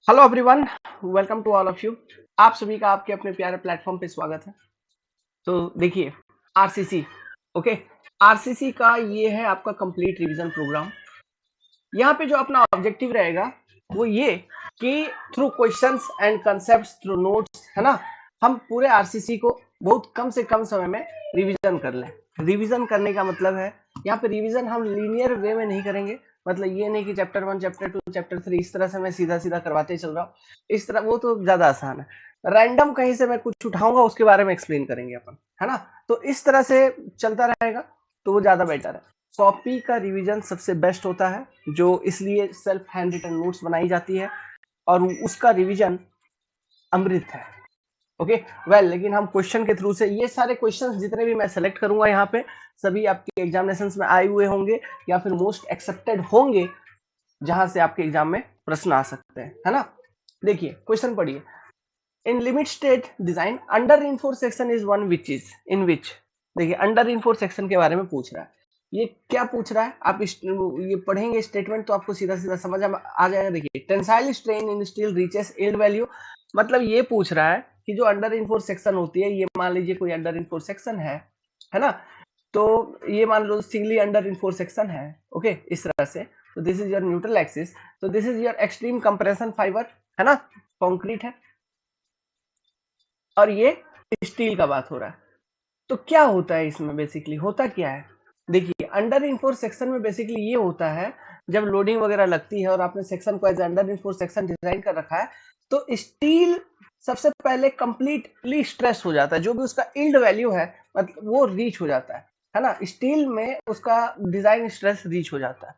Hello everyone, welcome to all of you. आप सभी का आपके अपने प्यारे प्लेटफॉर्म पे स्वागत है। तो देखिए, आरसीसी, ओके, आरसीसी का ये है आपका कंप्लीट रिवीजन प्रोग्राम। यहाँ पे जो अपना ऑब्जेक्टिव रहेगा वो ये कि through questions and concepts through notes, है ना, हम पूरे आरसीसी को बहुत कम से कम समय में रिवीजन कर लें। रिवीजन करने का मतलब है यहाँ पे रिवीजन हम लीनियर वे में नहीं करेंगे। मतलब ये नहीं कि चैप्टर 1 चैप्टर 2 चैप्टर 3 इस तरह से मैं सीधा सीधा करवाते चल रहा हूँ। इस तरह वो तो ज्यादा आसान है। रैंडम कहीं से मैं कुछ उठाऊंगा, उसके बारे में एक्सप्लेन करेंगे अपन, है ना। तो इस तरह से चलता रहेगा तो वो ज्यादा बेटर है। कॉपी का रिवीजन सबसे बेस्ट होता है, जो इसलिए सेल्फ हैंड रिटन नोट्स बनाई जाती है और उसका रिवीजन अमृत है। ओके, वेल, लेकिन हम क्वेश्चन के थ्रू से ये सारे क्वेश्चंस जितने भी मैं सेलेक्ट करूंगा यहाँ पे सभी आपके एग्जामिनेशन में आए हुए होंगे या फिर मोस्ट एक्सेप्टेड होंगे, जहां से आपके एग्जाम में प्रश्न आ सकते हैं, है ना। देखिए क्वेश्चन पढ़िए। In limit state design under reinforced section is one which is in which. देखिए अंडर reinforced सेक्शन के बारे में पूछ रहा है। ये क्या पूछ रहा है, आप ये पढ़ेंगे स्टेटमेंट तो आपको सीधा सीधा समझ आ जाएगा। देखिए, tensile strain in steel reaches yield value, मतलब ये पूछ रहा है कि जो अंडर reinforced सेक्शन होती है, ये मान लीजिए कोई अंडर reinforced सेक्शन है ना। तो ये मान लो सिंगली अंडर reinforced सेक्शन है, ओके, इस तरह से। तो this is your neutral axis, तो this is your extreme compression fibre, है ना, कंक्रीट है, और ये स्टील का बात हो रहा है। तो क्या होता है इसमें, बेसिकली होता क्या है। देखिए अंडर इनफोर्स सेक्शन में बेसिकली ये होता है, जब लोडिंग वगैरह लगती है और आपने सेक्शन को as under reinforced section design कर रखा है, तो स्टील सबसे पहले कंप्लीटली स्ट्रेस हो जाता है। जो भी उसका यील्ड वैल्यू है, मतलब वो रीच हो जाता है ना। स्टील में उसका डिजाइन स्ट्रेस रीच हो जाता है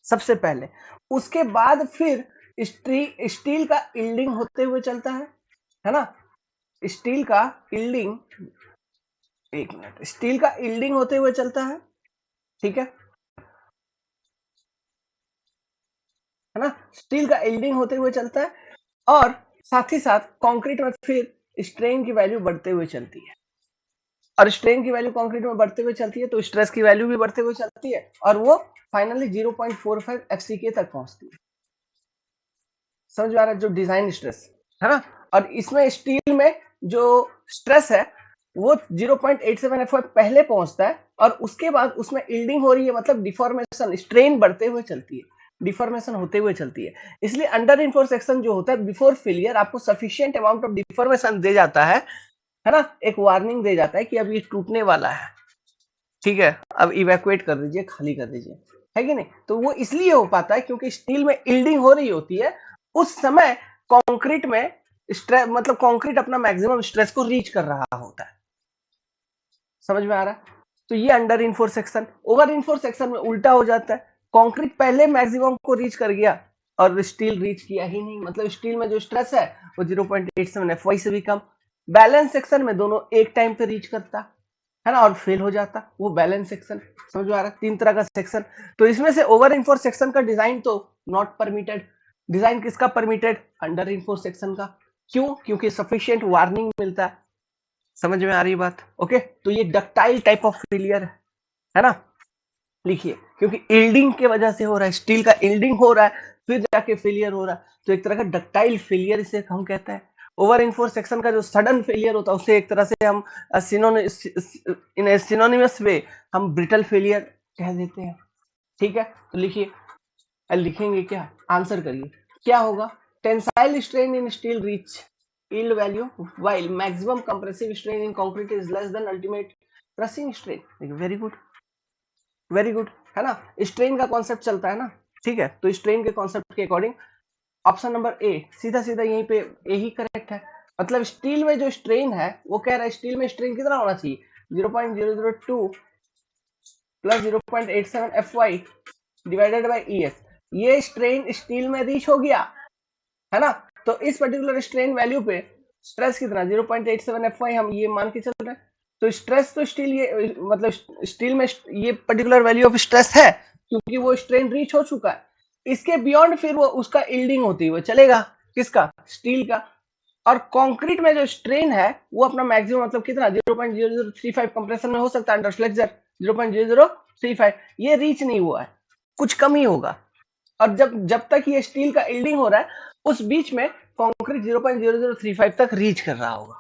सबसे पहले। उसके बाद फिर स्टील का यील्डिंग होते हुए चलता है ना। स्टील का यील्डिंग, एक मिनट, स्टील का यील्डिंग होते हुए चलता है, ठीक है ना। स्टील का यील्डिंग होते हुए चलता है, और साथ ही साथ कंक्रीट में फिर स्ट्रेन की वैल्यू बढ़ते हुए चलती है। और स्ट्रेन की वैल्यू कंक्रीट में बढ़ते हुए चलती है तो स्ट्रेस की वैल्यू भी बढ़ते हुए चलती है, और वो फाइनली 0.45 एफसीके तक पहुंचती है। समझ में आ रहा है, जो डिजाइन स्ट्रेस है ना। और इसमें स्टील में जो स्ट्रेस है वो 0.87 एफ पहले पहुंचता है, और उसके बाद उसमें यील्डिंग हो रही है, मतलब डिफॉर्मेशन, स्ट्रेन बढ़ते हुए चलती है, डिफॉर्मेशन होते हुए चलती है। इसलिए अंडर इनफोर्स सेक्शन जो होता है बिफोर फेलियर आपको सफिशिएंट अमाउंट ऑफ डिफॉर्मेशन दे जाता है ना, एक वार्निंग दे जाता है कि अब ये टूटने वाला है, ठीक है, अब इवैक्यूएट कर दीजिए, खाली कर दीजिए, है कि नहीं। तो वो इसलिए हो पाता है क्योंकि स्टील में यील्डिंग हो रही होती है उस समय। कंक्रीट में स्ट्रेस, मतलब कंक्रीट अपना मैक्सिमम स्ट्रेस को रीच कर रहा होता है। समझ में आ रहा है। तो ये under reinforced section. Over enforce section में उल्टा हो जाता है, कंक्रीट पहले मैक्सिमम को रीच कर गया और स्टील रीच किया ही नहीं, मतलब स्टील में जो स्ट्रेस है वो 0.87 एफ से भी कम। बैलेंस सेक्शन में दोनों एक टाइम पे रीच करता है ना, और फेल हो जाता वो बैलेंस सेक्शन। समझ में आ रहा है, तीन तरह का सेक्शन। तो इसमें से ओवर इनफोर्स सेक्शन का डिजाइन तो नॉट परमिटेड। डिजाइन किसका परमिटेड, अंडर इनफोर्स सेक्शन का। क्यों, क्योंकि सफिशिएंट वार्निंग मिलता है। समझ में आ रही बात, ओके। तो ये डक्टाइल टाइप ऑफ फेलियर है ना। लिखिए, क्योंकि यील्डिंग के वजह से हो रहा है, स्टील का यील्डिंग हो रहा है फिर जाके फेलियर हो रहा है, तो एक तरह का डक्टाइल फेलियर इसे हम कहते हैं। ओवर इनफोर्स सेक्शन का जो सडन फेलियर होता है उसे एक तरह से हम इन सिनोनिमस वे हम ब्रिटल फेलियर कह देते हैं, ठीक है। तो लिखिए, लिखेंगे क्या, आंसर करिए, क्या होगा। Tensile strain in steel reach yield value while maximum compressive strain in concrete is less than ultimate crushing strain। Very good, very good, है ना। स्ट्रेन का कॉन्सेप्ट चलता है ना, ठीक है। तो स्ट्रेन के कॉन्सेप्ट के अकॉर्डिंग ऑप्शन नंबर ए सीधा सीधा यहीं पे ए ही करेक्ट है। मतलब स्टील में जो स्ट्रेन है वो कह रहा है स्टील में स्ट्रेन कितना होना चाहिए, 0.002 plus 0.87 F Y divided by E S. ये स्ट्रेन स्टील में रीच हो गया, है ना। तो इस पर्टिकुलर स्ट्रेन वैल्यू पे स्ट्रेस कितना 0.87 एफ वाई हम ये मान के चल रहे हैं। तो स्ट्रेस तो स्टील, ये मतलब स्टील में ये पर्टिकुलर वैल्यू ऑफ स्ट्रेस है क्योंकि वो स्ट्रेन रीच हो चुका है। इसके बियॉन्ड फिर वो उसका यील्डिंग होती है, वो चलेगा किसका, स्टील का। और कंक्रीट में जो स्ट्रेन है वो अपना मैक्सिमम मतलब कितना 0.0035 कंप्रेशन में हो सकता है, अंडर फ्लेक्सर 0.0035, ये रीच नहीं हुआ है, कुछ कम ही होगा। और जब जब तक ये स्टील का यील्डिंग हो रहा है उस बीच में कंक्रीट 0.0035 तक रीच कर रहा होगा,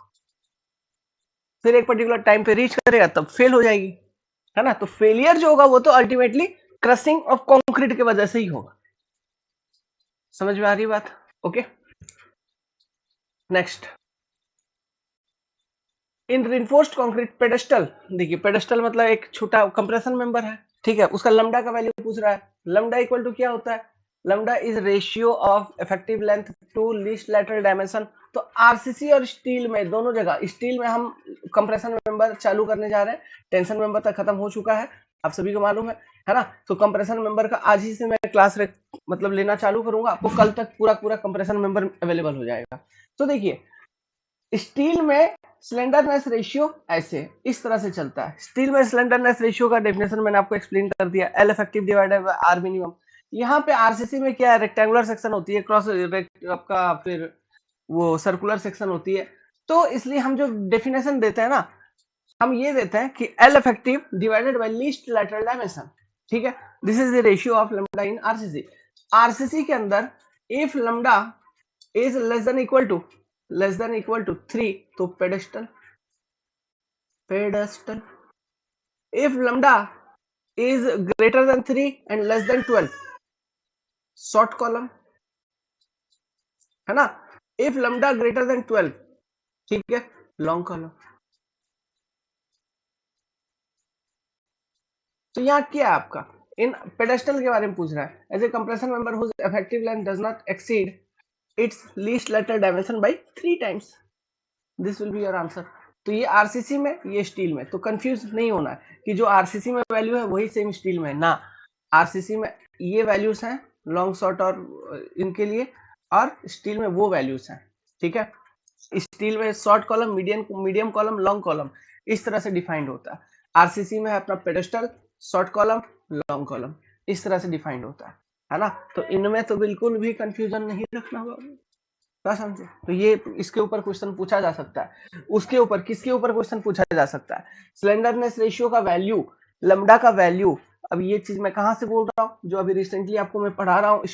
फिर एक पर्टिकुलर टाइम पे रीच करेगा तब फेल हो जाएगी, है ना। तो फेलियर जो होगा वो तो अल्टीमेटली क्रशिंग ऑफ कंक्रीट की वजह से ही होगा। समझ में आ रही बात? ओके, नेक्स्ट, इन रिइंफोर्स्ड कंक्रीट पेडेस्टल, देखिए पेडेस्टल मतलब एक छोटा कंप्रेशन मेंबर है, ठीक है, उसका लैम्डा का वैल्यू पूछ रहा है। लैम्डा इक्वल टू क्या होता है? Lambda is ratio of effective length to least lateral dimension. तो आरसीसी और स्टील में, दोनों जगह, स्टील में हम कंप्रेशन मेंबर चालू करने जा रहे हैं, टेंशन मेंबर तक खत्म हो चुका है, आप सभी को मालूम है ना। तो कंप्रेशन मेंबर का आज ही से मैं क्लास मतलब लेना चालू करूंगा, आपको कल तक पूरा पूरा कंप्रेशन मेंबर अवेलेबल हो जाएगा। तो देखिए स्टील में स्लेंडरनेस रेशियो ऐसे इस तरह से चलता है। स्टील में स्लेंडरनेस रेशियो का डेफिनेशन मैंने आपको एक्सप्लेन कर दिया, L effective divided by R minimum. यहाँ पे आरसीसी में क्या है, रेक्टेंगुलर सेक्शन होती है, क्रॉस आपका फिर वो सर्कुलर सेक्शन होती है। तो इसलिए हम जो डेफिनेशन देते हैं ना, हम ये देते हैं कि L effective divided by least lateral dimension, ठीक है। This is the ratio of lambda in RCC. RCC के अंदर if lambda is less than equal to 3 तो pedestal, if lambda is greater than 3 and less than 12 short column, है ना। if lambda greater than 12, ठीक है, long column. तो यहाँ क्या है आपका, इन पेडेस्टल के बारे में पूछ रहा है, as a compression member whose effective length does not exceed its least lateral dimension by 3 times, this will be your answer. तो ये आरसीसी में, ये स्टील में, तो कंफ्यूज नहीं होना है कि जो आरसीसी में वैल्यू है वही सेम स्टील में ना। आरसीसी में ये वैल्यूज हैं लॉन्ग शॉर्ट और इनके लिए, और स्टील में वो वैल्यूज हैं, ठीक है। स्टील में short column, medium column, long column इस तरह से डिफाइंड होता है। आरसीसी में है अपना pedestal, short column, long column, इस तरह से डिफाइंड होता है ना। तो इनमें तो बिल्कुल भी कंफ्यूजन नहीं रखना होगा, क्या समझे। तो ये इसके ऊपर क्वेश्चन पूछा जा सकता है। उसके ऊपर किसके ऊपर क्वेश्चन पूछा जा सकता है? स्लेंडरनेस रेशियो का वैल्यू, लैम्डा का वैल्यू। अब ये चीज मैं कहां से बोल रहा हूँ, जो अभी रिसेंटली आपको मैं पढ़ा रहा हूँ,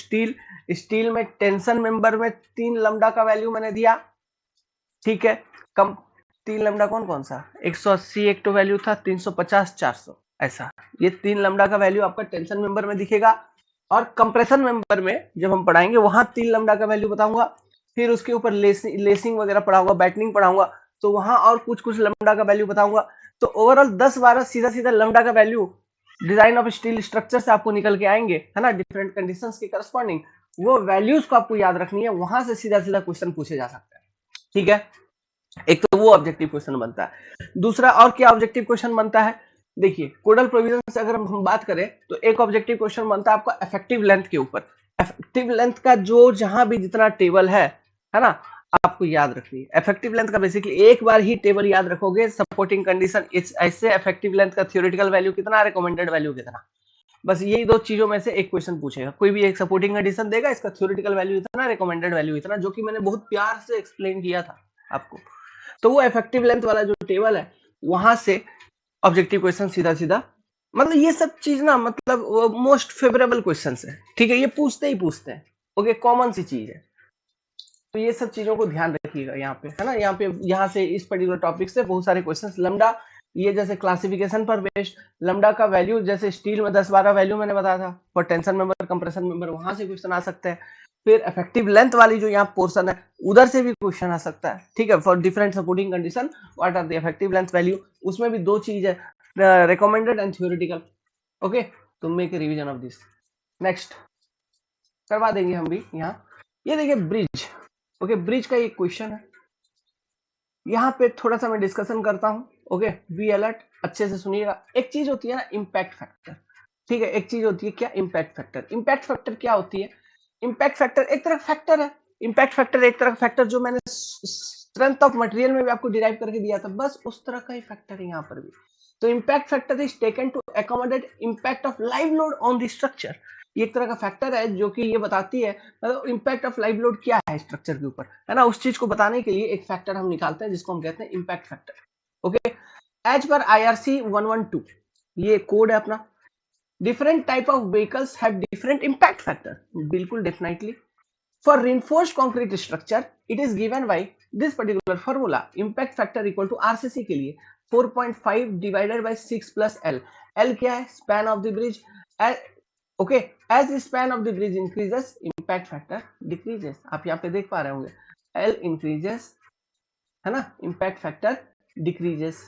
स्टील में टेंशन मेंबर में 3 लैम्डा का वैल्यू मैंने दिया, ठीक है। कम 3 लैम्डा कौन कौन सा, 180 एक तो वैल्यू था, 350, 400, ऐसा ये 3 लैम्डा का वैल्यू आपका टेंशन मेंबर में दिखेगा। और कंप्रेशन मेंबर में जब हम पढ़ाएंगे वहां 3 लैम्डा का वैल्यू बताऊंगा, फिर उसके ऊपर लेसिंग वगैरह पढ़ाऊंगा, बैटनिंग पढ़ाऊंगा, तो वहां और कुछ कुछ लैम्डा का वैल्यू बताऊंगा। तो ओवरऑल 10-12 सीधा सीधा लैम्डा का value design of steel structure से आपको निकल के आएंगे, है ना, डिफरेंट कंडीशंस के करस्पॉन्डिंग। वो वैल्यूज को आपको याद रखनी है, वहां से सीधा सीधा क्वेश्चन पूछे जा सकता है, ठीक है। एक तो वो ऑब्जेक्टिव क्वेश्चन बनता है। दूसरा और क्या ऑब्जेक्टिव क्वेश्चन बनता है, देखिए कोडल प्रोविजन से अगर हम बात करें तो एक ऑब्जेक्टिव क्वेश्चन बनता है आपका इफेक्टिव लेंथ के ऊपर। इफेक्टिव लेंथ का जो जहां भी जितना टेबल है ना, आपको याद रखनी है। इफेक्टिव लेंथ का बेसिकली एक बार ही टेबल याद रखोगे, सपोर्टिंग कंडीशन ऐसे, इफेक्टिव लेंथ का थ्योरेटिकल वैल्यू कितना, रिकमेंडेड वैल्यू कितना, बस यही दो चीजों में से एक क्वेश्चन पूछेगा। कोई भी एक सपोर्टिंग कंडीशन देगा, इसका थ्योरेटिकल वैल्यू इतना, रिकमेंडेड वैल्यू इतना, जो कि मैंने बहुत प्यार से एक्सप्लेन किया था आपको। तो वो इफेक्टिव लेंथ वाला जो टेबल है, वहां से ऑब्जेक्टिव क्वेश्चन सीधा सीधा, मतलब ये सब चीज ना, मतलब मोस्ट फेवरेबल क्वेश्चन है, ठीक है, ये पूछते ही पूछते हैं, ओके, कॉमन सी चीज है। तो ये सब चीजों को ध्यान रखिएगा यहाँ पे, है ना। यहाँ से इस पर्टिकुलर टॉपिक से बहुत सारे क्वेश्चंस, लैम्डा ये जैसे क्लासिफिकेशन पर बेस्ड, लैम्डा का वैल्यू जैसे स्टील में 10-12 वैल्यू मैंने बताया था for tension member, compression member, वहां से क्वेश्चन आ सकते हैं। फिर इफेक्टिव लेंथ वाली जो यहाँ पोर्शन है, उधर से भी क्वेश्चन आ सकता है, ठीक है। For different supporting condition what are the effective length value, उसमें भी दो चीज है, रिकमेंडेड एंड थ्योरेटिकल, ओके। तो make a revision of this. Next करवा देंगे हम भी यहाँ। ये देखिए ब्रिज, ओके, ब्रिज का एक क्वेश्चन है, यहाँ पे थोड़ा सा मैं डिस्कशन करता हूँ, ओके, बी अलर्ट, अच्छे से सुनिएगा। एक चीज होती है ना इम्पैक्ट फैक्टर, ठीक है, एक चीज होती है क्या, इम्पैक्ट फैक्टर। इम्पैक्ट फैक्टर क्या होती है, इम्पैक्ट फैक्टर एक तरह फैक्टर है, इम्पैक्ट फैक्टर एक तरह का फैक्टर जो मैंने स्ट्रेंथ ऑफ मटेरियल में भी आपको डिराइव करके दिया था, बस उस तरह का ही फैक्टर है यहाँ पर भी। तो impact factor is taken to accommodate impact of live load on the structure. ये एक तरह का फैक्टर है जो कि ये बताती है मतलब इम्पैक्ट ऑफ लाइव लोड क्या है स्ट्रक्चर के ऊपर, है ना, उस चीज को बताने के लिए एक फैक्टर हम निकालते हैं जिसको हम कहते हैं impact factor, okay. As per IRC 112, ये कोड है अपना। Different type of vehicles have different impact factor, बिल्कुल definitely. For reinforced concrete structure, it is given by this particular formula, impact factor equal to RCC के लिए 4.5 divided by 6 plus L. L क्या है? Span of the bridge. Okay, as the span of the bridge increases, impact factor decreases. आप यहाँ पे देख पा रहे होंगे, L increases, है ना, impact factor decreases.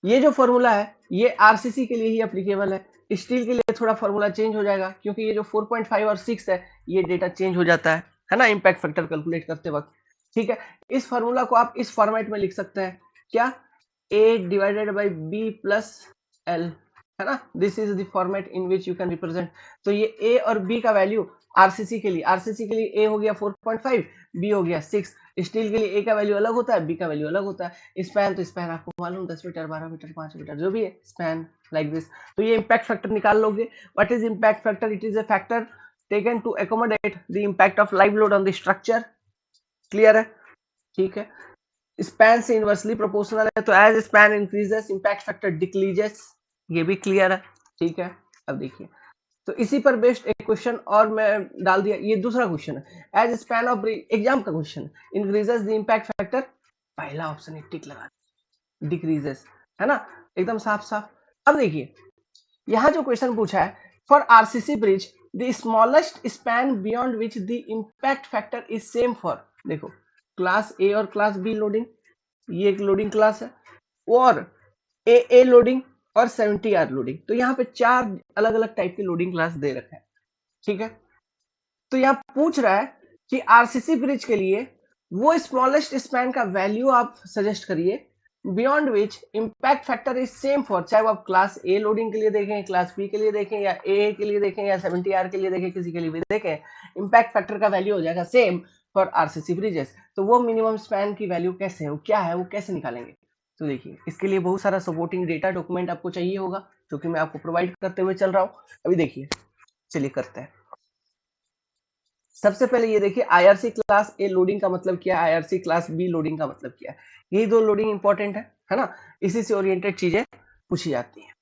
ये जो फॉर्मूला है ये आरसीसी के लिए ही एप्लीकेबल है. स्टील के लिए थोड़ा फॉर्मूला चेंज हो जाएगा क्योंकि ये जो 4.5 और 6 है ये डेटा चेंज हो जाता है ना, इम्पैक्ट फैक्टर कैलकुलेट करते वक्त. ठीक है, इस फॉर्मूला को आप इस फॉर्मेट में लिख सकते हैं, क्या? A divided by B plus L, है ना. This is the format in which you can represent. तो ये A और B का वैल्यू आरसीसी के लिए A हो गया 4.5, B हो गया 6. स्टील के लिए A का वैल्यू अलग होता है, B का वैल्यू अलग होता है. स्पैन तो स्पैन आपको मालूम, 10 मीटर, 12 मीटर, 5 मीटर, जो भी है स्पैन लाइक दिस. तो ये इम्पैक्ट फैक्टर निकाल लोगे. What is impact factor? It is a factor taken to accommodate the impact of live load on the structure. Clear है? ठीक है. स्पैन से इनवर्सली प्रोपोर्शनल है, तो as span increases impact factor decreases. ये भी क्लियर है. ठीक है, अब देखिए, तो इसी पर बेस्ड एक क्वेश्चन और मैं डाल दिया. ये दूसरा क्वेश्चन है, एज स्पैन ऑफ एग्जाम का question, increases the impact factor. पहला ऑप्शन है, टिक लगा, डिक्रीजेस, है ना, एकदम साफ साफ. अब देखिए यहां जो क्वेश्चन पूछा है, for RCC bridge the smallest span beyond which the impact factor is same for. देखो, क्लास ए और क्लास बी लोडिंग, ये एक लोडिंग क्लास है, और ए लोडिंग और 70R लोडिंग. तो यहाँ पे 4 अलग अलग टाइप के लोडिंग क्लास दे रखे हैं. ठीक है, तो यहाँ पूछ रहा है कि आरसीसी ब्रिज के लिए वो स्मॉलेस्ट स्पैन का वैल्यू आप सजेस्ट करिए beyond which impact factor is same for, चाहे वो आप क्लास ए लोडिंग के लिए देखें, क्लास बी के लिए देखें, या ए के लिए देखें, या 70R के लिए देखें, किसी के लिए भी देखें, इम्पैक्ट फैक्टर का वैल्यू हो जाएगा सेम फॉर आरसीसी ब्रिजेस. तो वो मिनिमम स्पैन की वैल्यू कैसे है, वो क्या है, वो कैसे निकालेंगे? तो देखिए, इसके लिए बहुत सारा सपोर्टिंग डेटा डॉक्यूमेंट आपको चाहिए होगा, जो कि मैं आपको प्रोवाइड करते हुए चल रहा हूँ. अभी देखिए, चलिए करते हैं. सबसे पहले ये देखिए, आईआरसी क्लास ए लोडिंग का मतलब क्या है, आईआरसी क्लास बी लोडिंग का मतलब क्या है. यही 2 लोडिंग इंपॉर्टेंट है ना, इसी से ओरिएंटेड चीजें पूछी जाती हैं.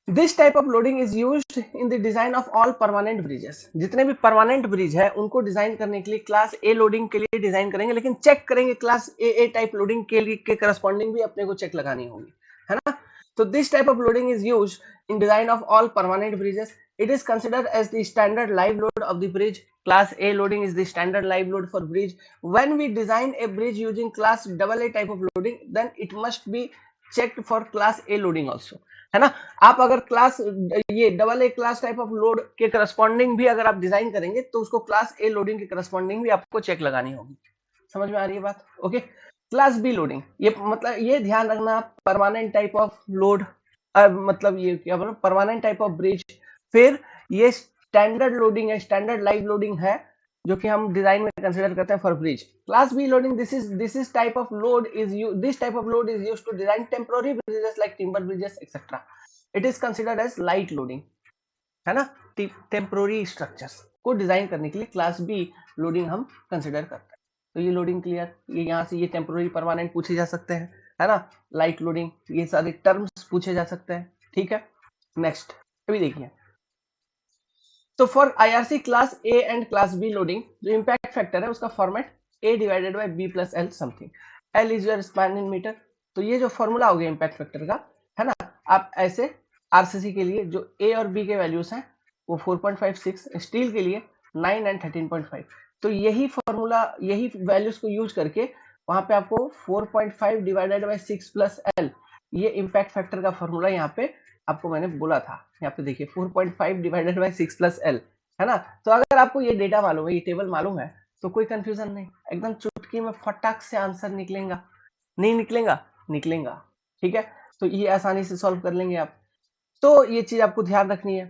This type of loading is used in the design of all permanent bridges. जितने भी परमानेंट ब्रिज है उनको डिजाइन करने के लिए क्लास ए लोडिंग के लिए डिजाइन करेंगे, लेकिन चेक करेंगे क्लास ए टाइप लोडिंग के लिए के करस्पॉन्डिंग भी अपने को चेक लगानी होगी, है ना. तो this type of loading is used in design of all permanent bridges. It is considered as the standard live load of the bridge. Class A loading is the standard live load for bridge. When we design a bridge using class AA type of loading, then it must be checked for class A loading also, है ना. आप अगर class ये AA class type of load के corresponding भी अगर आप design करेंगे तो उसको क्लास ए लोडिंग के करस्पॉन्डिंग भी आपको चेक लगानी होगी. समझ में आ रही है बात? ओके. क्लास बी लोडिंग, ये मतलब ये ध्यान रखना, परमानेंट टाइप ऑफ लोड, मतलब ये क्या बोलो, परमानेंट टाइप ऑफ ब्रिज. फिर ये स्टैंडर्ड लोडिंग है, स्टैंडर्ड लाइव लोडिंग है, जो कि हम डिजाइन में कंसीडर करते हैं for bridge. Class B loading, this is type of load is this type of load is used to design temporary bridges like timber bridges etcetera. It is considered as light loading, है ना. Temporary structures को design करने के लिए class B loading हम consider करते हैं. तो ये लोडिंग क्लियर, ये यहाँ से ये टेम्पोररी परमानेंट पूछे जा सकते हैं, है ना. लाइट लोडिंग, ये सारे टर्म्स पूछे जा सकते हैं. ठीक है, नेक्स्ट अभी देखिए. तो for IRC class A and class B loading, जो इम्पैक्ट फैक्टर है उसका format A divided by B plus L something. L is your span in metre. तो ये जो फॉर्मूला हो गया इम्पैक्ट फैक्टर का, है ना, आप ऐसे आरसीसी के लिए जो ए और बी के वैल्यूज हैं वो 4.56, स्टील के लिए 9 एंड 13.5. तो यही फॉर्मूला, यही वैल्यूज को यूज करके वहां पे आपको 4.5 डिवाइडेड बाय 6 प्लस एल, ये इम्पैक्ट फैक्टर का फॉर्मूला यहाँ पे आपको मैंने बोला था. यहाँ पे देखिए 4.5 डिवाइडेड बाय 6 प्लस एल, है ना. तो अगर आपको ये डेटा मालूम है, ये टेबल मालूम है, तो कोई कंफ्यूजन नहीं, एकदम चुटकी में फटाक से आंसर निकलेगा. नहीं निकलेगा? निकलेगा. ठीक है, तो ये आसानी से सॉल्व कर लेंगे आप. तो ये चीज आपको ध्यान रखनी है.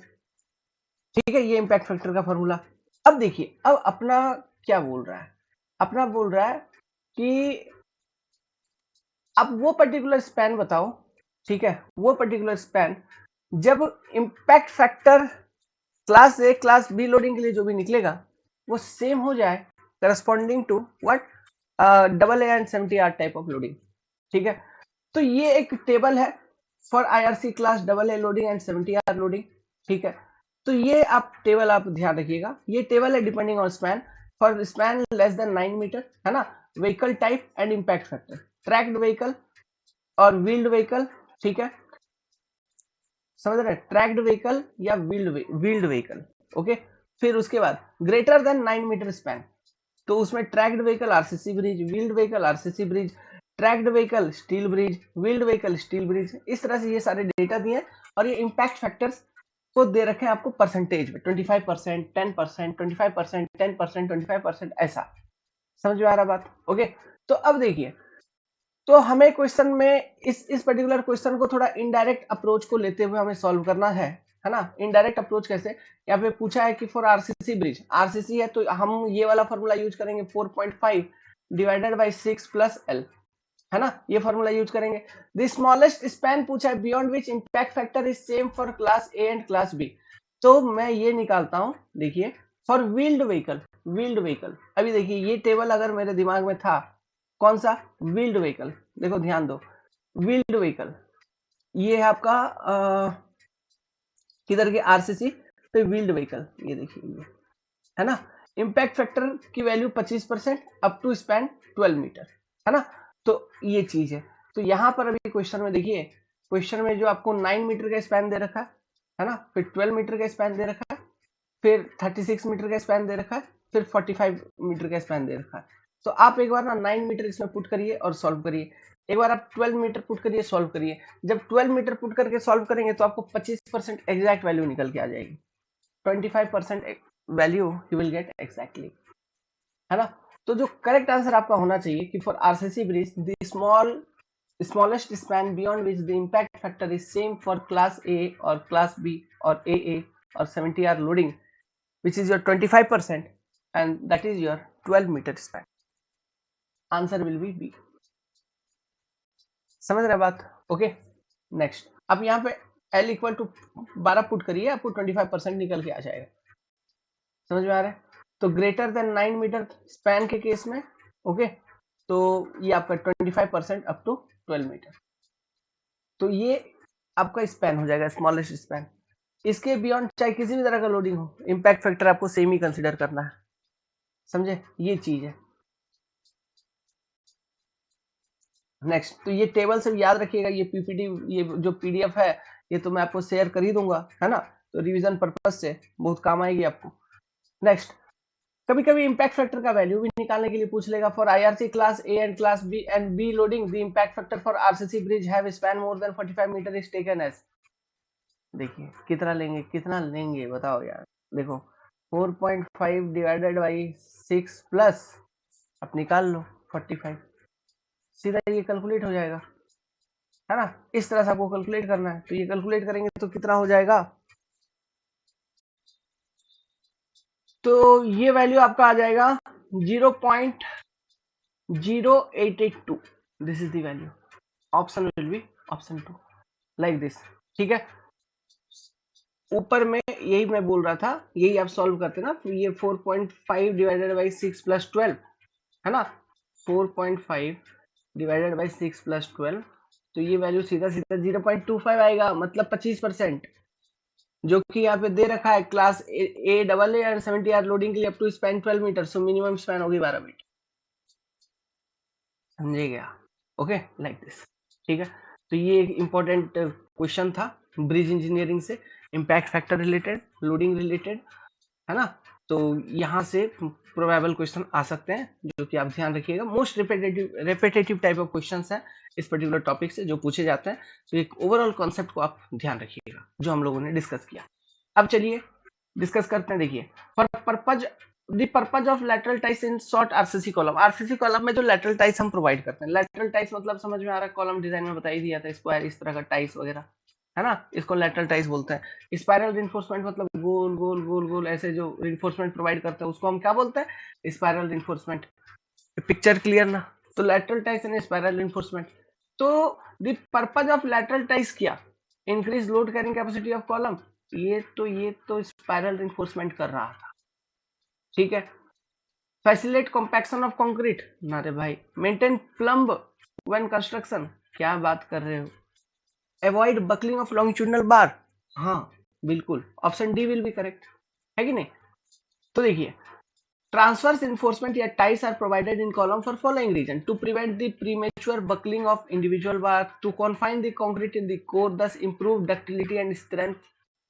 ठीक है, ये इम्पैक्ट फैक्टर का फॉर्मूला. अब देखिए, अब अपना क्या बोल रहा है, अपना बोल रहा है कि अब वो पर्टिकुलर स्पैन बताओ. ठीक है, वो पर्टिकुलर स्पैन जब impact factor class A class B loading के लिए जो भी निकलेगा वो सेम हो जाए corresponding to what AA and 70R type of loading. ठीक है, तो ये एक टेबल है for IRC class AA loading and 70R loading. ठीक है, तो ये आप टेबल आप ध्यान रखिएगा, ये टेबल है depending on span, for span less than 9 metre, है ना, vehicle type and impact factor, tracked vehicle और व्हील्ड व्हीकल, ठीक है, समझ रहे हैं, ट्रैक्ड व्हीकल या व्हील्ड व्हीकल, ओके। फिर उसके बाद ग्रेटर देन 9 मीटर स्पैन, तो उसमें tracked vehicle RCC bridge, wheeled vehicle RCC bridge, tracked vehicle steel bridge, wheeled vehicle steel bridge, इस तरह से ये सारे डेटा दिए हैं। और ये इंपैक्ट फैक्टर्स को दे रखे हैं आपको परसेंटेज में, 25%, 10%, 25%, 10%, 25%, ऐसा। समझ में आ रहा बात? ओके। तो अब देखिए, तो हमें क्वेश्चन में इस पर्टिकुलर क्वेश्चन को थोड़ा इनडायरेक्ट अप्रोच को लेते हुए हमें सॉल्व करना है ना। इनडायरेक्ट अप्रोच कैसे, यहाँ पे पूछा है कि फॉर आरसीसी ब्रिज, आरसीसी है तो हम ये वाला फॉर्मूला यूज करेंगे, 4.5 डिवाइडेड बाई 6 प्लस एल, है ना, ये फॉर्मूला यूज करेंगे। द स्मॉलेस्ट स्पैन पूछा है beyond which impact factor is same for class A and class B, तो मैं ये निकालता हूं, देखिए, for wheeled vehicle, wheeled vehicle, अभी देखिए ये टेबल अगर मेरे दिमाग में था, कौन सा, व्हील्ड व्हीकल, देखो ध्यान दो, व्हील्ड व्हीकल ये है आपका किधर के, आरसीसी पे व्हील्ड व्हीकल, ये देखिए ये, है ना, इंपैक्ट फैक्टर की value 25% up to span 12 metre, है ना, तो ये चीज है। तो यहां पर अभी क्वेश्चन में देखिए, क्वेश्चन में जो आपको 9 मीटर का स्पैन दे रखा है ना, फिर 12 मीटर का स्पैन दे रखा है, फिर 36 मीटर का स्पैन दे रखा है, फिर 45 मीटर का स्पैन दे रखा है। तो आप एक बार ना 9 मीटर इसमें पुट करिए और सॉल्व करिए, एक बार आप 12 मीटर पुट करिए, सॉल्व करिए। जब 12 मीटर पुट करके सॉल्व करेंगे तो आपको 25% एग्जैक्ट वैल्यू निकल के आ जाएगी, 25% value you will get exactly, है ना। तो जो करेक्ट आंसर आपका होना चाहिए कि for RCC bridge the smallest span beyond which the impact factor is same for class A और क्लास बी और ए और 70 R loading which is your 25% and that is your 12 meter span. Answer will be B. समझ रहे बात? Okay. Next, अब यहाँ पे L equal to 12 put करिए, आपको 25% निकल के आ जाएगा। समझ में आ रहा है? तो ग्रेटर देन 9 मीटर स्पैन के केस में, ओके, तो ये आपका 25% अप टू 12 मीटर, तो ये आपका स्पैन हो जाएगा, स्मॉलेस्ट स्पैन। इसके बियॉन्ड चाहे किसी भी तरह का लोडिंग हो, इंपैक्ट फैक्टर आपको सेम ही कंसिडर करना है, समझे, ये चीज है। नेक्स्ट, तो ये टेबल सब याद रखिएगा, ये पीपीटी, ये जो पीडीएफ है, ये तो मैं आपको शेयर कर ही दूंगा, है ना, तो रिवीजन पर्पज से बहुत काम आएगी आपको। नेक्स्ट, कभी कभी इंपैक्ट फैक्टर का वैल्यू भी निकालने के लिए पूछ लेगा, for IRC class A and class B and B loading the impact factor for RCC bridge have span more than 45 metre is taken as, देखिए कितना लेंगे बताओ यार, देखो 4.5 डिवाइडेड बाई 6 प्लस, आप निकाल लो 45, सीधा ये कैलकुलेट हो जाएगा, है ना, इस तरह से आपको कैलकुलेट करना है। तो ये कैलकुलेट करेंगे तो कितना हो जाएगा, तो ये वैल्यू आपका आ जाएगा 0.0882, this is the value, option will be option 2 like this, ठीक है। ऊपर में यही मैं बोल रहा था, यही आप सॉल्व करते ना, तो ये 4.5 डिवाइडेड बाई 6 प्लस 12, है ना, 4.5 डिवाइडेड बाई 6 प्लस 12, तो ये वैल्यू सीधा सीधा 0.25 आएगा, मतलब 25%, जो कि यहाँ पे दे रखा है class A double A and 70 R loading के लिए up to span 12 metre, so minimum span होगी 12 मीटर, समझे गया, ओके, लाइक दिस, ठीक है। तो ये एक इंपॉर्टेंट क्वेश्चन था ब्रिज इंजीनियरिंग से, impact factor related, loading related, है ना, तो यहाँ से प्रोबेबल क्वेश्चन आ सकते हैं, जो कि आप ध्यान रखिएगा, most repetitive type of questions है इस पर्टिकुलर टॉपिक से जो पूछे जाते हैं, तो एक ओवरऑल कॉन्सेप्ट को आप ध्यान रखिएगा जो हम लोगों ने डिस्कस किया। अब चलिए डिस्कस करते हैं, देखिए, for purpose the purpose of lateral ties in short RCC column, RCC column में जो लैटरल टाइस हम प्रोवाइड करते हैं, लैटरल टाइस मतलब समझ में आ रहा है, कॉलम डिजाइन में बता ही दिया था, स्क्वायर इस तरह का टाइस वगैरह, है ना, इसको लैटरल टाइस बोलते हैं। स्पाइरल रिइंफोर्समेंट मतलब गोल गोल गोल गोल ऐसे जो रिइंफोर्समेंट प्रोवाइड करते हैं उसको हम क्या बोलते हैं, स्पाइरल रिइंफोर्समेंट, पिक्चर क्लियर ना, तो lateral ties and spiral reinforcement. तो the purpose of lateral ties क्या, increase load carrying capacity of column, ये तो स्पाइरल रिइंफोर्समेंट कर रहा था, ठीक है। फैसिलिटेट कॉम्पैक्शन ऑफ कंक्रीट, ना रे भाई, मेंटेन प्लम्ब व्हेन कंस्ट्रक्शन, क्या बात कर रहे हो, अवॉइड बकलिंग ऑफ लॉन्गिट्यूडनल बार, हाँ, बिल्कुल option D will be correct, है कि नहीं। तो देखिए transverse reinforcement या ties are provided in column for following reason: to prevent the premature buckling of individual bar, to confine the concrete in the core, thus improve ductility and strength।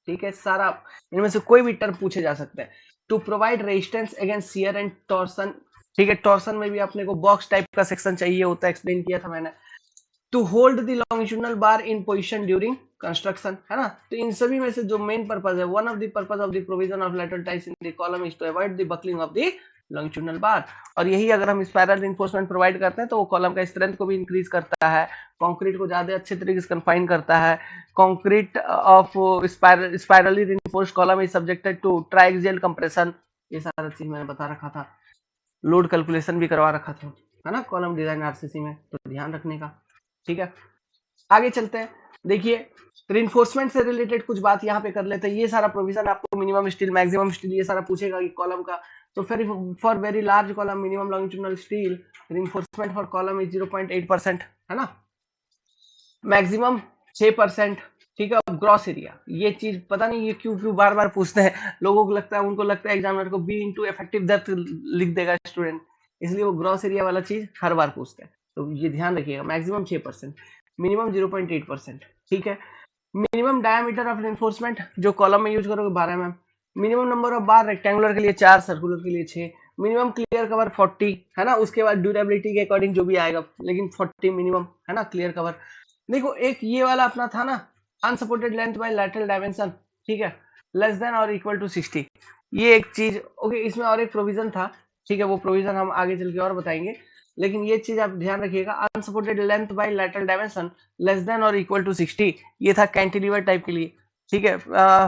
ठीक है, सारा इनमें से कोई भी टर्म पूछे जा सकते हैं। To provide resistance against shear and torsion, ठीक है, टॉर्सन में भी अपने को बॉक्स टाइप का सेक्शन चाहिए होता है, एक्सप्लेन किया था मैंने। To hold the longitudinal bar in position during construction, है ना। तो इन सभी में से जो मेन पर्पज है, one of the purpose of the provision of lateral ties in the column is to avoid the buckling of the longitudinal bar. और यही अगर हम स्पाइरल रिइंफोर्समेंट प्रोवाइड करते हैं तो वो कॉलम का स्ट्रेंथ को भी इंक्रीज करता है, कंक्रीट को ज्यादा अच्छे तरीके से कन्फाइन करता है। Concrete of spirally reinforced column is subjected to triaxial compression, ये सारा चीज मैंने बता रखा था, लोड कैलकुलेशन भी करवा रखा था, है ना, कॉलम डिजाइन आरसीसी में, तो ध्यान रखने का। ठीक है, आगे चलते हैं। देखिए रिइंफोर्समेंट से रिलेटेड कुछ बात यहाँ पे कर लेते हैं। ये सारा प्रोविजन आपको मिनिमम स्टील, मैक्सिमम स्टील, ये सारा पूछेगा कि कॉलम का। तो फिर for very large column minimum longitudinal steel reinforcement for column is 0.8%, है ना, मैक्सिमम 6%। ठीक है, अब ग्रॉस एरिया, ये चीज पता नहीं ये क्यों क्यों बार बार पूछते हैं लोगों को, लगता है उनको लगता है एग्जामिनर को बी इंटू इफेक्टिव डेप्थ लिख देगा स्टूडेंट, इसलिए वो ग्रॉस एरिया वाला चीज हर बार पूछते हैं। तो ये ध्यान रखिएगा, मैक्सिमम 6%, मिनिमम 0.8%। ठीक है, मिनिमम डायमीटर ऑफ रिइंफोर्समेंट जो कॉलम में यूज करोगे 12 mm, minimum number of bar rectangular के लिए 4, सर्कुलर के लिए 6, मिनिमम क्लियर कवर 40, है ना। उसके बाद ड्यूरेबिलिटी के अकॉर्डिंग जो भी आएगा, लेकिन 40 मिनिमम, है ना, क्लियर कवर। देखो एक ये वाला अपना था ना, unsupported length bye lateral dimension, ठीक है, लेस देन और इक्वल टू 60, ये एक चीज ओके। इसमें और एक प्रोविजन था, ठीक है, वो प्रोविजन हम आगे चल के और बताएंगे, लेकिन ये चीज आप ध्यान रखिएगा, unsupported length bye lateral dimension less than और इक्वल टू 60, ये था कैंटिलीवर टाइप के लिए। ठीक है,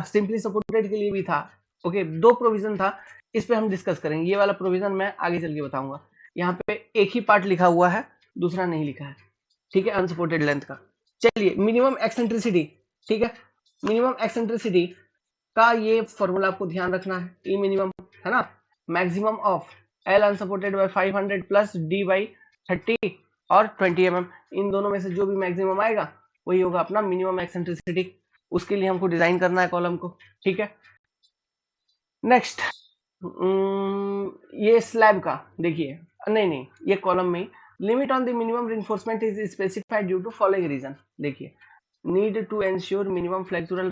सिंपली सपोर्टेड के लिए भी था। ओके, दो प्रोविजन था, इस पे हम डिस्कस करेंगे। ये वाला प्रोविजन मैं आगे चल के बताऊंगा। यहाँ पे एक ही पार्ट लिखा हुआ है, दूसरा नहीं लिखा है, ठीक है, अनसपोर्टेड लेंथ का। चलिए मिनिमम एक्सेंट्रिसिटी, ठीक है, मिनिमम एक्सेंट्रिसिटी का ये फॉर्मूला आपको ध्यान रखना है, ई मिनिमम, है ना, maximum of L unsupported by 500 plus D by 30 और 20 mm, इन दोनों में से जो भी मैक्सिमम आएगा वही होगा अपना मिनिमम एक्सेंट्रिसिटी। उसके लिए हमको डिजाइन करना है कॉलम को, ठीक है। नेक्स्ट ये स्लैब का देखिए, नहीं ये कॉलम में limit on the minimum reinforcement is specified due to following reason. देखिए need to ensure minimum flexural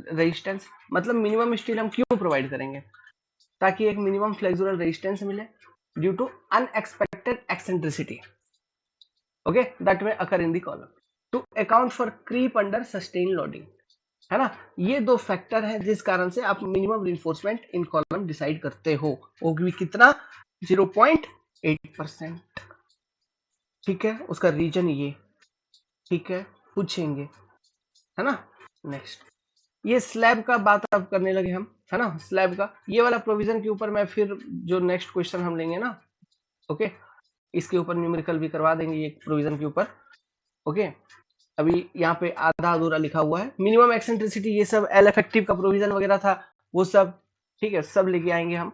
resistance, मतलब मिनिमम स्टील हम क्यों प्रोवाइड करेंगे, ताकि एक मिनिमम फ्लेक्सुरल रेजिस्टेंस मिले due to unexpected eccentricity, okay, that may occur in the column, to account for creep under sustain loading, है ना। ये दो फैक्टर है जिस कारण से आप मिनिमम रिइंफोर्समेंट इन कॉलम डिसाइड करते हो, वो भी कितना, 0.8%, ठीक है, उसका रीजन ये, ठीक है, पूछेंगे, है ना। नेक्स्ट ये स्लैब का बात अब करने लगे हम, है ना, स्लैब का ये वाला प्रोविजन के ऊपर मैं फिर जो नेक्स्ट क्वेश्चन हम लेंगे ना, ओके, इसके ऊपर न्यूमेरिकल भी करवा देंगे ये प्रोविजन के ऊपर, ओके। अभी यहाँ पे आधा अधूरा लिखा हुआ है, मिनिमम एक्सेंट्रिसिटी ये सब एल इफेक्टिव का प्रोविजन वगैरह था वो सब, ठीक है, सब लेके आएंगे हम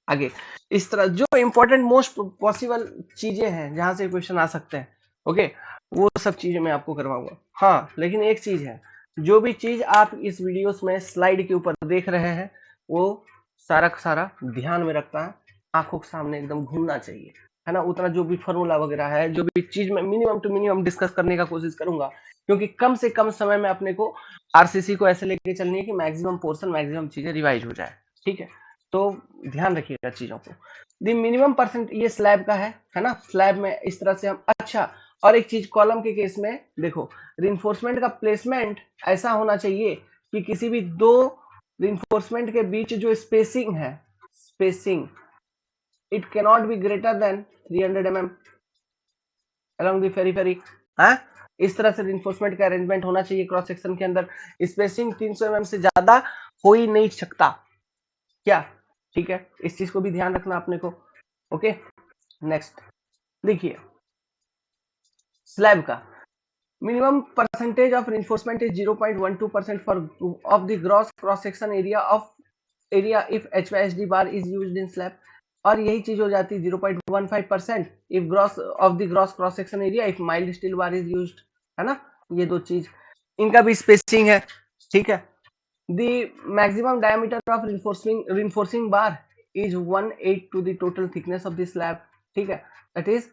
आगे। इस तरह जो इंपॉर्टेंट मोस्ट पॉसिबल चीजें हैं जहां से क्वेश्चन आ सकते हैं, ओके, वो सब चीजें मैं आपको करवाऊंगा। हाँ लेकिन एक चीज है, जो भी चीज आप इस वीडियोस में स्लाइड के ऊपर देख रहे हैं वो सारा का सारा ध्यान में रखता है, आंखों के सामने एकदम घूमना चाहिए, है ना। उतना जो भी फॉर्मूला वगैरह है, जो भी चीज मैं मिनिमम टू मिनिमम डिस्कस करने का कोशिश करूंगा, क्योंकि कम से कम समय में अपने को आरसीसी को ऐसे लेके चलनी है कि मैक्सिमम पोर्शन, मैक्सिमम चीजें रिवाइज हो जाए, ठीक है। तो ध्यान रखिएगा चीजों को। द मिनिमम परसेंट ये स्लैब का है ना, स्लैब में इस तरह से हम, अच्छा और एक चीज कॉलम के केस में देखो, रिइंफोर्समेंट का प्लेसमेंट ऐसा होना चाहिए कि किसी भी दो रिइंफोर्समेंट के बीच जो स्पेसिंग है, spacing it cannot be greater than 300 mm along the periphery, हाँ, इस तरह से रिइंफोर्समेंट का अरेंजमेंट होना चाहिए क्रॉस सेक्शन के अंदर, स्पेसिंग 300 mm से ज्यादा हो ही नहीं सकता, क्या, ठीक है, इस चीज को भी ध्यान रखना अपने को, ओके। नेक्स्ट देखिए स्लैब का minimum percentage of reinforcement is 0.12% for of the gross cross section area of area if HYSD bar is used in slab, और यही चीज हो जाती है 0.15% if gross of the gross cross section area if mild steel bar is used, है ना। ये दो चीज इनका भी स्पेसिंग है, ठीक है। The maximum diameter of reinforcing bar is 1/8 to the total thickness of the slab. ठीक है, that is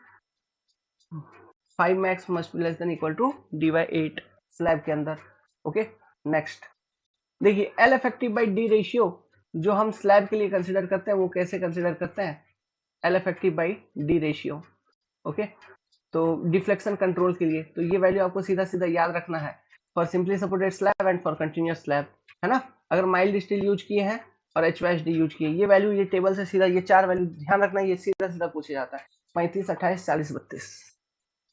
5 max must be less than equal to d/8 slab के अंदर. ओके, नेक्स्ट देखिए L effective by D ratio जो हम slab के लिए consider करते हैं वो कैसे कंसिडर करते हैं, L effective by D ratio. Okay, तो डिफ्लेक्शन कंट्रोल के लिए तो ये वैल्यू आपको सीधा सीधा याद रखना है for simply supported slab and for continuous slab, है ना. अगर माइल्ड स्टील यूज किए हैं और HVAC यूज किए, ये वैल्यू ये टेबल से सीधा ये 4 वैल्यू ध्यान रखना, ये सीधा सीधा पूछा जाता है 35, 28, 40, 32.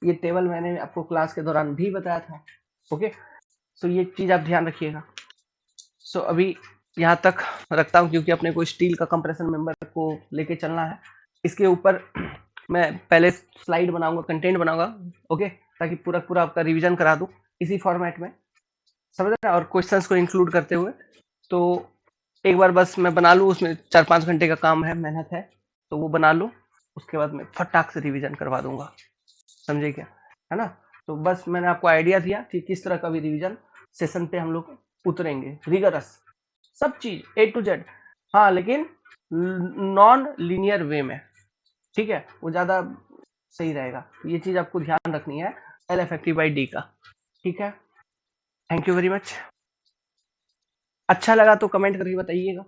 ये टेबल मैंने आपको क्लास के दौरान भी बताया था. ओके, सो ये चीज आप ध्यान रखिएगा. सो अभी यहाँ तक रखता हूँ क्योंकि अपने को स्टील का कंप्रेशन मेंबर को लेके चलना है. इसके ऊपर मैं पहले स्लाइड बनाऊंगा, कंटेंट बनाऊंगा. ओके, ताकि पूरा पूरा आपका रिवीजन करा दूं इसी फॉर्मेट में, समझ रहे हैं, और क्वेश्चंस को इंक्लूड करते हुए. तो एक बार बस मैं बना लूँ, उसमें 4-5 घंटे का काम है, मेहनत है, तो वो बना लूँ, उसके बाद मैं फटाक से रिवीजन करवा दूंगा. समझे क्या, है ना. तो बस मैंने आपको आइडिया दिया कि किस तरह का भी रिवीजन सेशन पे हम लोग उतरेंगे, रिगरस सब चीज A to Z. हाँ, लेकिन नॉन लीनियर वे में, ठीक है, वो ज्यादा सही रहेगा. ये चीज आपको ध्यान रखनी है L इफेक्टिव बाई D का. ठीक है, थैंक यू वेरी मच. अच्छा लगा तो कमेंट करके बताइएगा.